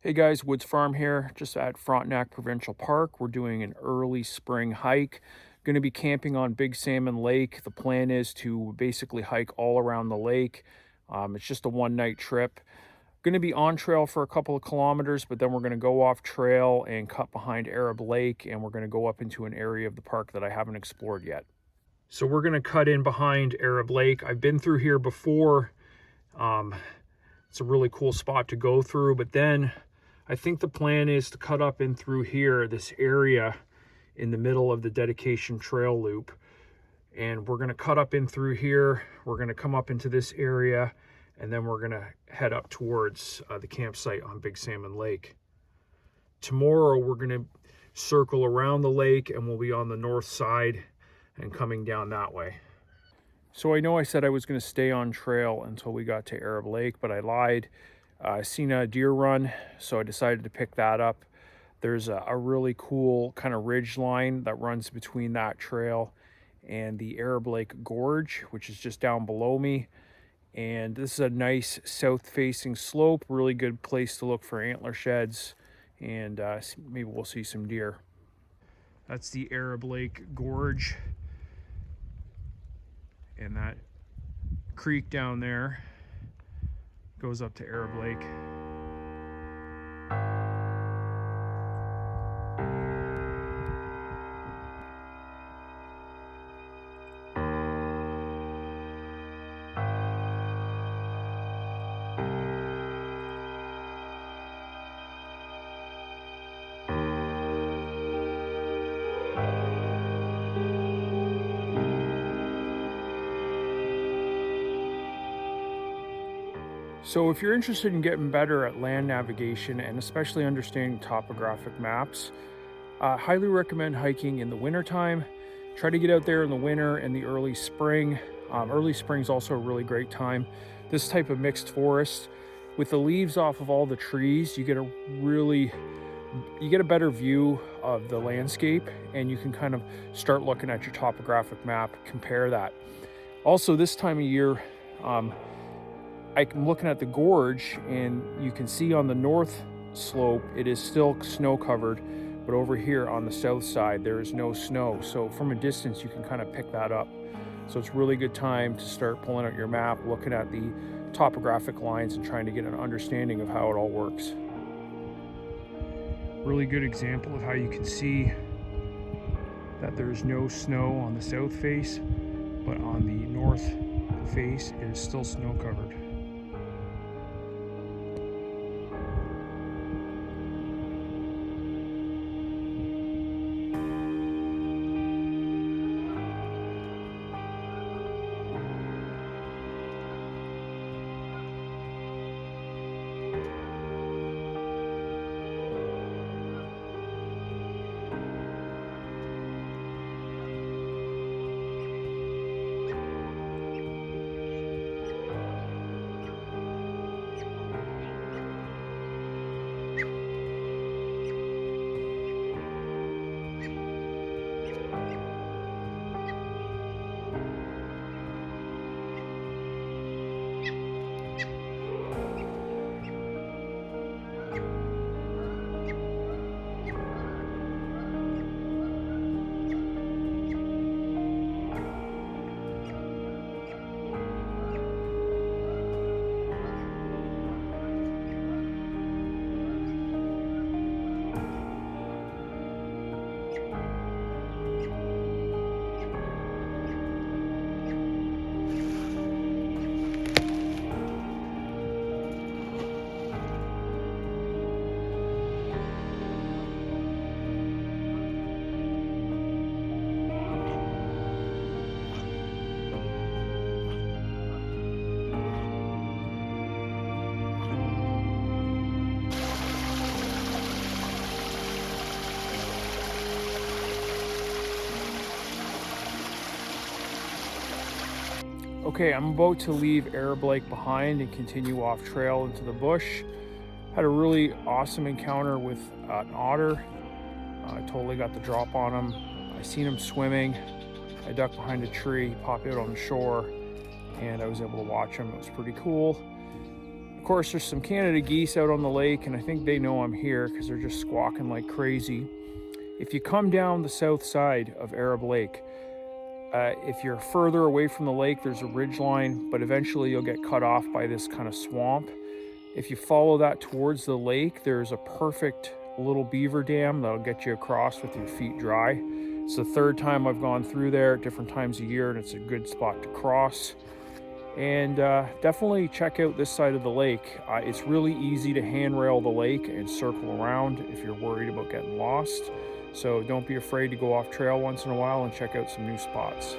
Hey guys, Woods Farm here, just at Frontenac Provincial Park. We're doing an early spring hike. Going to be camping on Big Salmon Lake. The plan is to basically hike all around the lake. It's just a one-night trip. Going to be on trail for a couple of kilometers, but then we're going to go off trail and cut behind Arab Lake, and we're going to go up into an area of the park that I haven't explored yet. So we're going to cut in behind Arab Lake. I've been through here before. It's a really cool spot to go through, but then I think the plan is to cut up in through here, this area in the middle of the dedication trail loop. And we're going to cut up in through here. We're going to come up into this area, and then we're going to head up towards the campsite on Big Salmon Lake. Tomorrow, we're going to circle around the lake, and we'll be on the north side and coming down that way. So I know I said I was going to stay on trail until we got to Arab Lake, but I lied. I seen a deer run, so I decided to pick that up. There's a really cool kind of ridge line that runs between that trail and the Arab Lake Gorge, which is just down below me. And this is a nice south-facing slope, really good place to look for antler sheds, and maybe we'll see some deer. That's the Arab Lake Gorge, and that creek down there goes up to Arab Lake. So if you're interested in getting better at land navigation and especially understanding topographic maps, I highly recommend hiking in the wintertime. Try to get out there in the winter and the early spring. Early spring is also a really great time. This type of mixed forest, with the leaves off of all the trees, you get a better view of the landscape, and you can kind of start looking at your topographic map, compare that. Also, this time of year, I'm looking at the gorge, and you can see on the north slope it is still snow covered, but over here on the south side there is no snow. So from a distance you can kind of pick that up. So it's a really good time to start pulling out your map, looking at the topographic lines and trying to get an understanding of how it all works. Really good example of how you can see that there's no snow on the south face, but on the north face it is still snow covered. Okay, I'm about to leave Arab Lake behind and continue off trail into the bush. Had a really awesome encounter with an otter. I totally got the drop on him. I seen him swimming. I ducked behind a tree, popped out on the shore, and I was able to watch him. It was pretty cool. course, there's some Canada geese out on the lake, and I think they know I'm here because they're just squawking like crazy. If you come down the south side of Arab Lake, if you're further away from the lake, there's a ridge line, but eventually you'll get cut off by this kind of swamp. If you follow that towards the lake, there's a perfect little beaver dam that'll get you across with your feet dry. It's the third time I've gone through there at different times of year, and it's a good spot to cross. And definitely check out this side of the lake. It's really easy to handrail the lake and circle around if you're worried about getting lost. So don't be afraid to go off trail once in a while and check out some new spots.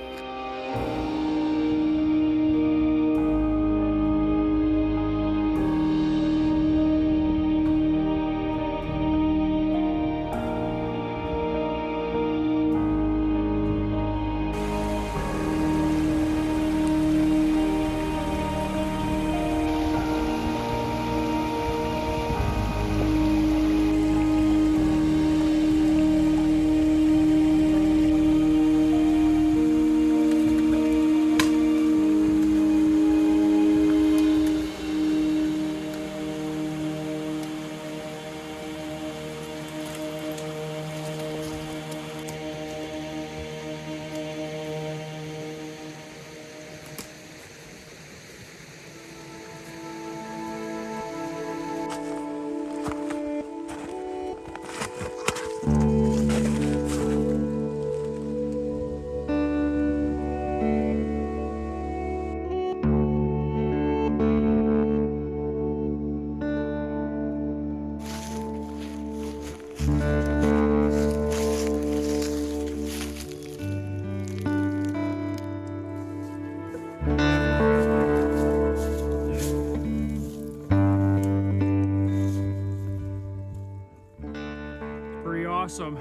Pretty awesome.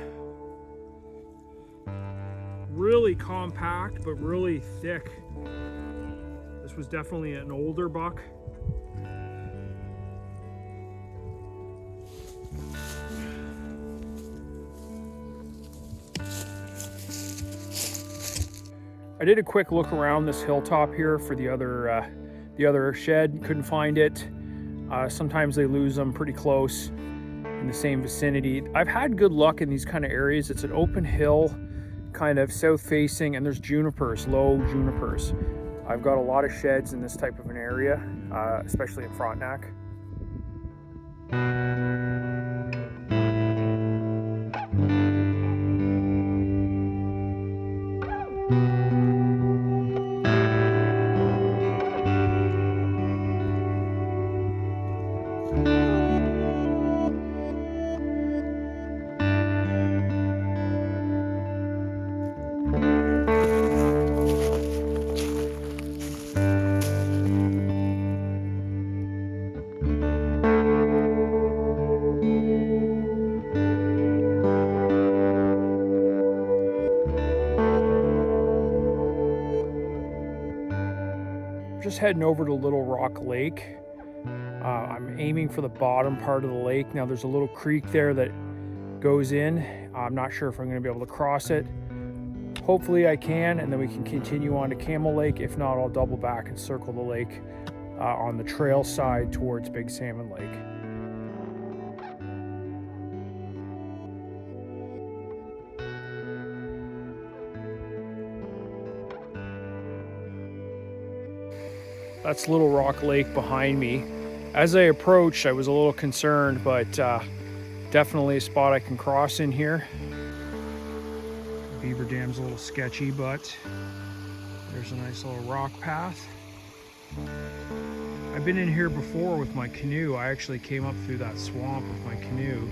Really compact, but really thick. This was definitely an older buck. I did a quick look around this hilltop here for the other shed. Couldn't find it. Sometimes they lose them pretty close in the same vicinity. I've had good luck in these kind of areas. It's an open hill, kind of south facing, and there's junipers, low junipers. I've got a lot of sheds in this type of an area, especially in Frontenac. Just heading over to Little Rock Lake. I'm aiming for the bottom part of the lake. Now there's a little creek there that goes in. I'm not sure if I'm going to be able to cross it. Hopefully I can, and then we can continue on to Camel Lake. If not, I'll double back and circle the lake on the trail side towards Big Salmon Lake. That's Little Rock Lake behind me. As I approached, I was a little concerned, but definitely a spot I can cross in here. Beaver Dam's a little sketchy, but there's a nice little rock path. I've been in here before with my canoe. I actually came up through that swamp with my canoe.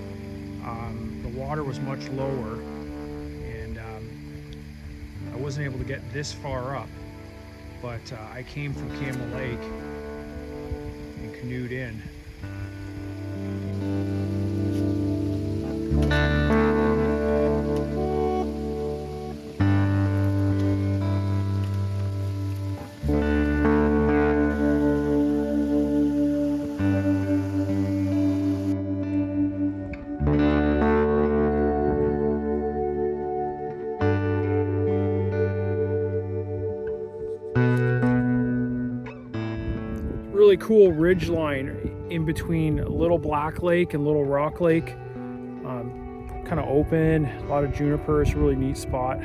The water was much lower, and I wasn't able to get this far up. But I came from Camel Lake and canoed in. Really cool ridge line in between Little Black Lake and Little Rock Lake. Kind of open, a lot of juniper. It's a really neat spot.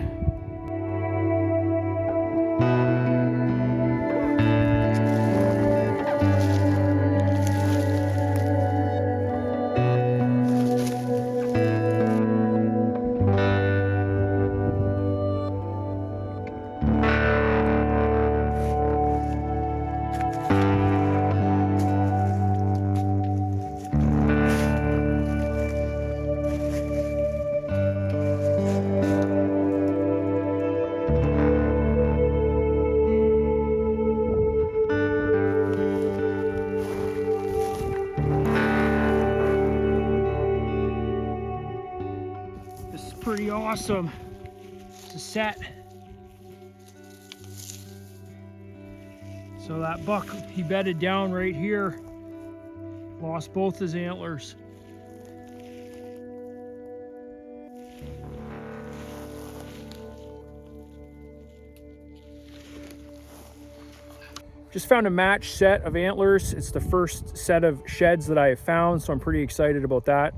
This is pretty awesome. It's a set. So that buck, he bedded down right here. Lost both his antlers. Just found a match set of antlers. It's the first set of sheds that I have found, so I'm pretty excited about that.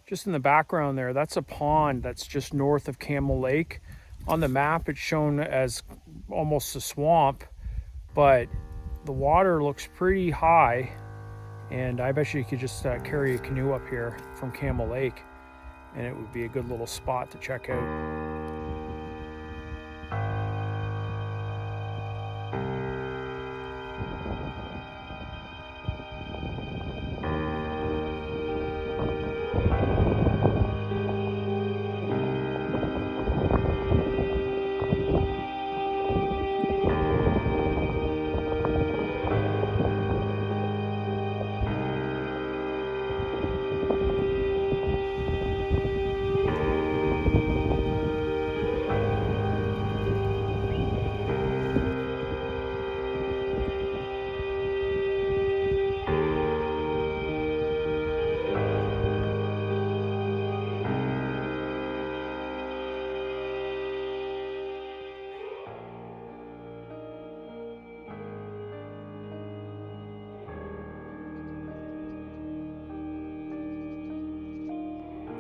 Just in the background there, that's a pond that's just north of Camel Lake. On the map, it's shown as almost a swamp, but the water looks pretty high, and I bet you could just carry a canoe up here from Camel Lake, and it would be a good little spot to check out.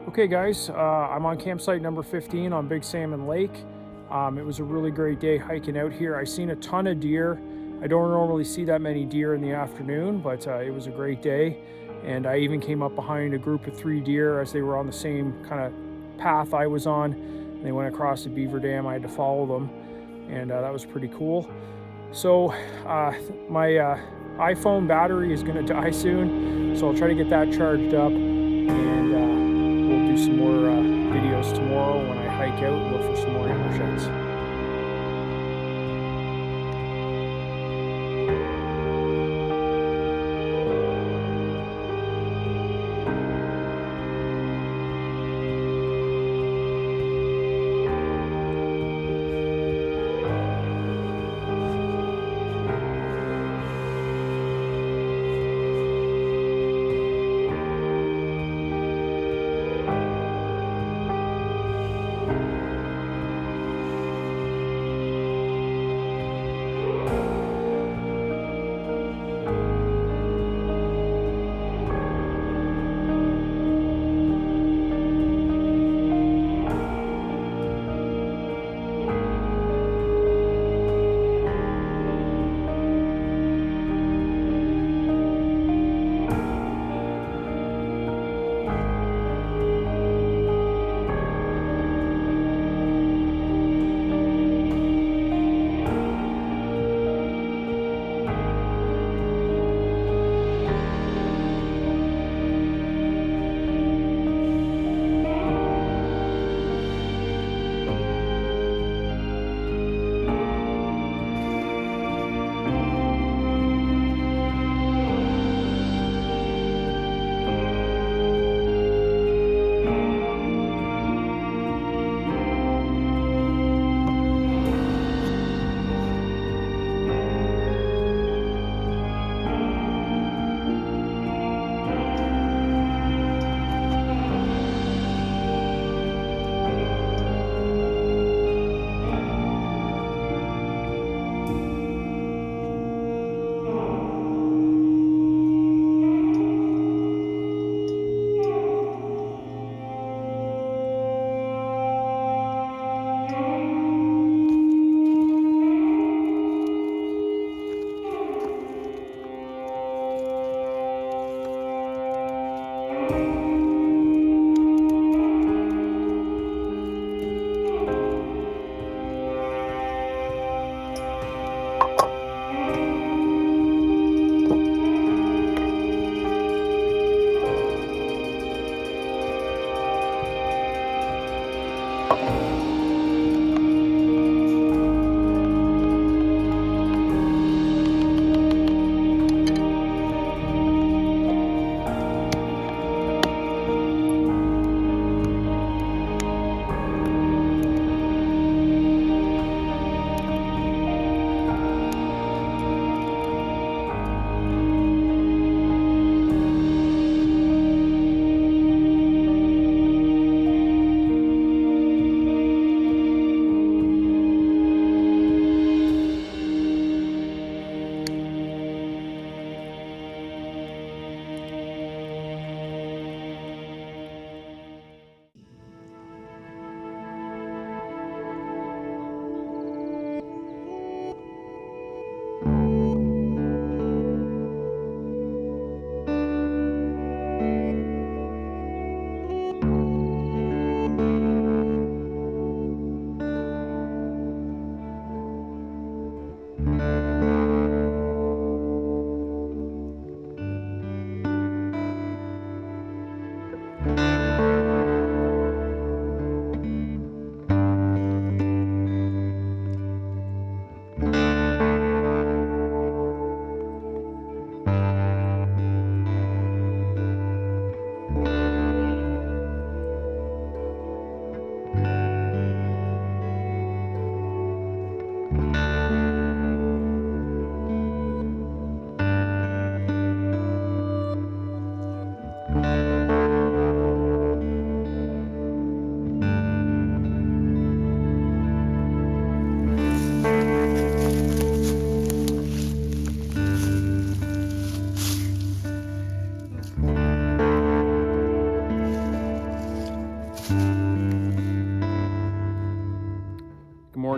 Okay guys, I'm on campsite number 15 on Big Salmon Lake. It was a really great day hiking out here. I seen a ton of deer. I don't normally see that many deer in the afternoon, but it was a great day. And I even came up behind a group of 3 deer as they were on the same kind of path I was on. And they went across the beaver dam. I had to follow them, and that was pretty cool. So my iPhone battery is gonna die soon, so I'll try to get that charged up, and we'll do some more videos tomorrow when I hike out and look for some more antler sheds.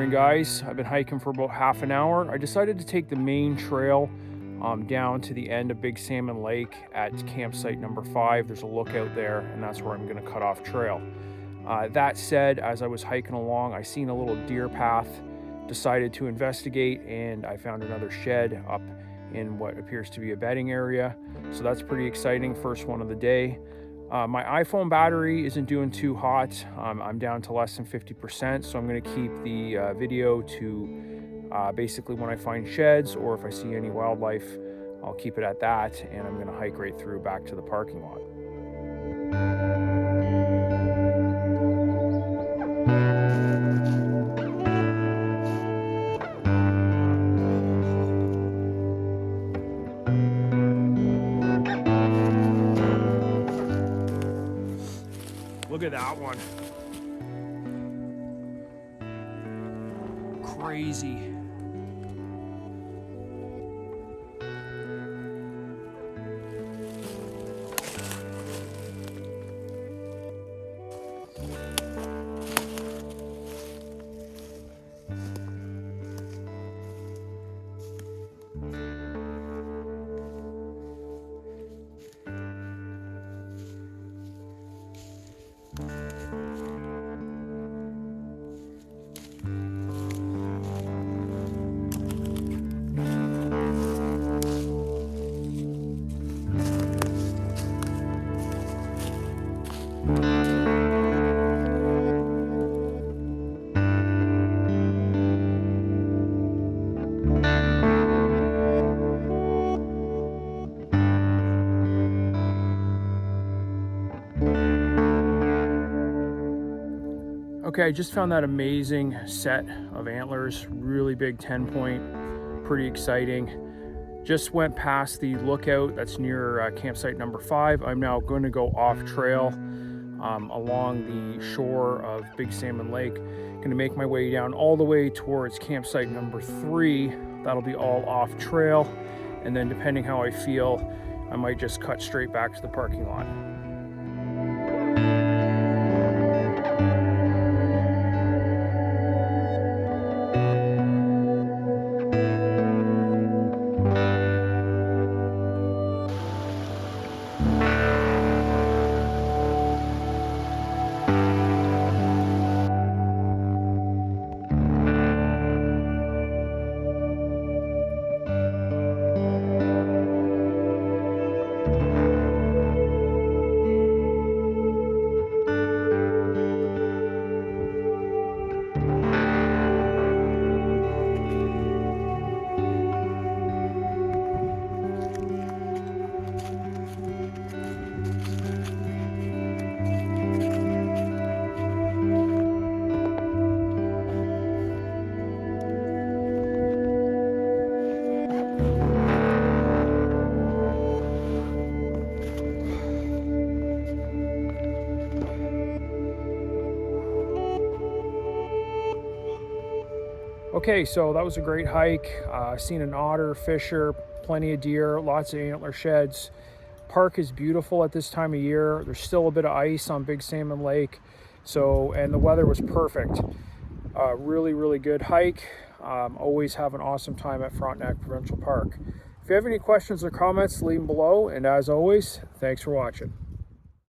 Morning guys, I've been hiking for about half an hour. I decided to take the main trail down to the end of Big Salmon Lake at campsite number 5. There's a lookout there, and that's where I'm going to cut off trail. That said, as I was hiking along, I seen a little deer path, decided to investigate, and I found another shed up in what appears to be a bedding area. So that's pretty exciting, first one of the day. My iPhone battery isn't doing too hot. I'm down to less than 50%, so I'm going to keep the video to basically when I find sheds or if I see any wildlife, I'll keep it at that, and I'm going to hike right through back to the parking lot. Look at that one. Crazy. Okay, I just found that amazing set of antlers, really big 10-point, pretty exciting. Just went past the lookout that's near campsite number 5. I'm now going to go off trail along the shore of Big Salmon Lake. Going to make my way down all the way towards campsite number 3. That'll be all off trail, and then depending how I feel, I might just cut straight back to the parking lot. Okay, so that was a great hike. Seen an otter, fisher, plenty of deer, lots of antler sheds. Park is beautiful at this time of year. There's still a bit of ice on Big Salmon Lake, and the weather was perfect. Really, really good hike. Always have an awesome time at Frontenac Provincial Park. If you have any questions or comments, leave them below. And as always, thanks for watching.